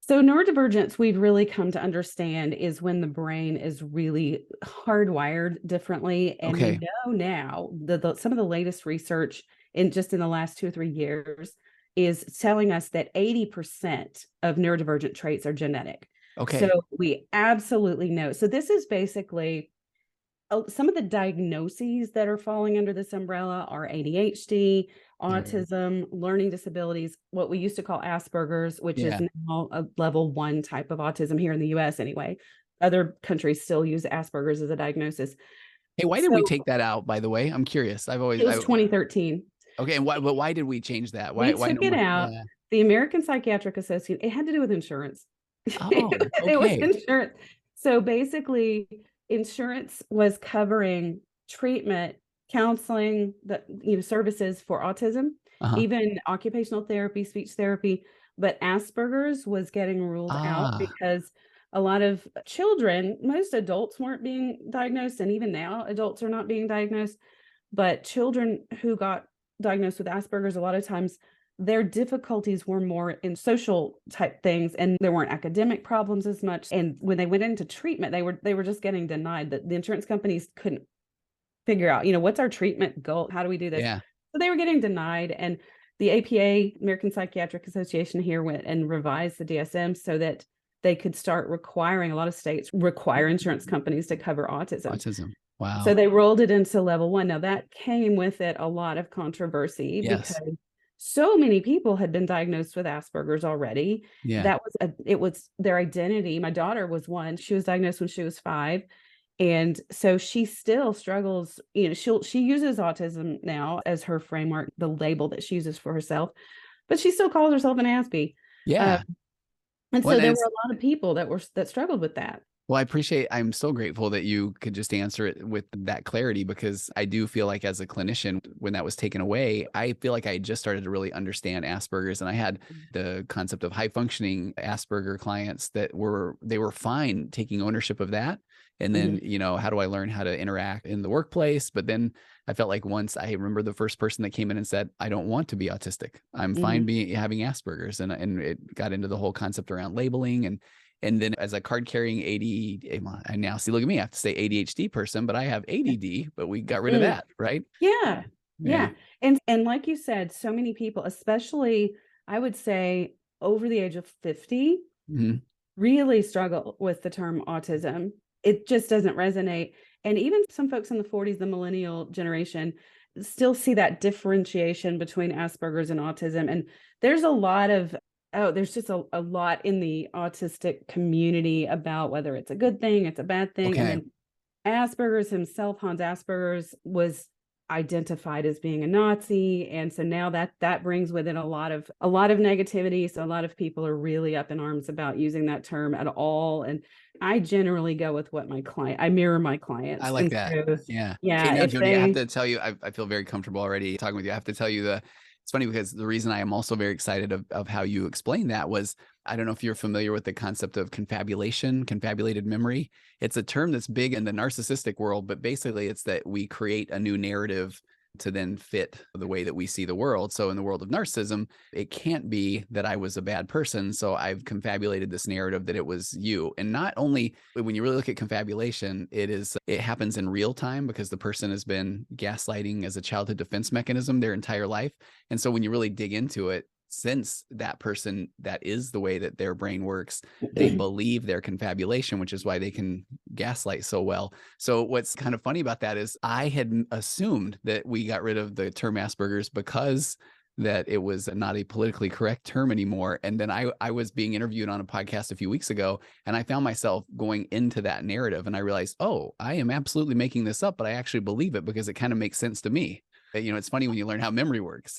So neurodivergence, we've really come to understand, is when the brain is really hardwired differently. And we Okay. know now that some of the latest research in just in the last 2 or 3 years is telling us that 80% of neurodivergent traits are genetic. So Okay. we absolutely know. So this is basically some of the diagnoses that are falling under this umbrella are ADHD, Mhm. autism, learning disabilities, what we used to call Asperger's, which is Yeah. now a level 1 type of autism here in the US anyway. Other countries still use Asperger's as a diagnosis. Hey, why did we So take that out, by the way? I'm curious. it was 2013. Okay, and why did we change that? We Why took no it more? out. Yeah. The American Psychiatric Association, it had to do with insurance. Oh, It was okay. insurance. So basically, insurance was covering treatment, counseling, services for autism, Uh-huh. even occupational therapy, speech therapy, but Asperger's was getting ruled out Ah, because a lot of children, most adults weren't being diagnosed, and even now adults are not being diagnosed, but children who got diagnosed with Asperger's, a lot of times their difficulties were more in social type things, and there weren't academic problems as much. And when they went into treatment, they were just getting denied. That the insurance companies couldn't figure out, what's our treatment goal? How do we do this? yeah. So they were getting denied. And the APA, American Psychiatric Association, here went and revised the DSM so that they could start requiring, a lot of states require insurance companies to cover autism. Autism. So Wow. they rolled it into level 1. Now that came with it a lot of controversy Yes. because so many people had been diagnosed with Asperger's already. Yeah. It was their identity. My daughter was one. She was diagnosed when she was 5. And so she still struggles, she uses autism now as her framework, the label that she uses for herself, but she still calls herself an Aspie. Uh, Yeah. and Well, so there and were a lot of people that struggled with that. I'm so grateful that you could just answer it with that clarity, because I do feel like as a clinician, when that was taken away, I feel like I just started to really understand Asperger's, and I had the concept of high functioning Asperger clients they were fine taking ownership of that. And then, Mhm. how do I learn how to interact in the workplace? But then I felt like once I remember the first person that came in and said, I don't want to be autistic. I'm fine Mhm. having Asperger's. And it got into the whole concept around labeling. And then as a card carrying AD, I now see, look at me, I have to say ADHD person, but I have ADD, but we got rid of Mm. that, right? Yeah. Yeah. Yeah. And like you said, so many people, especially I would say over the age of 50, Mhm. really struggle with the term autism. It just doesn't resonate. And even some folks in the 40s, the millennial generation, still see that differentiation between Asperger's and autism. And there's a lot of, there's just a lot in the autistic community about whether it's a good thing, it's a bad thing. And Okay. then Asperger's himself, Hans Asperger's, was identified as being a Nazi, and so now that brings with it a lot of negativity. So a lot of people are really up in arms about using that term at all. And I generally go with what I mirror my I clients, like and that. so Yeah. Hey, yeah, now, if Jody, I have they to tell you, I feel very comfortable already talking with you. I have to tell you it's funny because the reason I am also very excited of how you explained that was, I don't know if you're familiar with the concept of confabulation, confabulated memory. It's a term that's big in the narcissistic world, but basically it's that we create a new narrative to then fit the way that we see the world. So in the world of narcissism, it can't be that I was a bad person. So I've confabulated this narrative that it was you. And not only when you really look at confabulation, it happens in real time because the person has been gaslighting as a childhood defense mechanism their entire life. And so when you really dig into it, since that person, that is the way that their brain works, they believe their confabulation, which is why they can gaslight so well. So what's kind of funny about that is I had assumed that we got rid of the term Asperger's because that it was not a politically correct term anymore. And then I was being interviewed on a podcast a few weeks ago, and I found myself going into that narrative, and I realized, oh, I am absolutely making this up, but I actually believe it because it kind of makes sense to me. It's funny when you learn how memory works.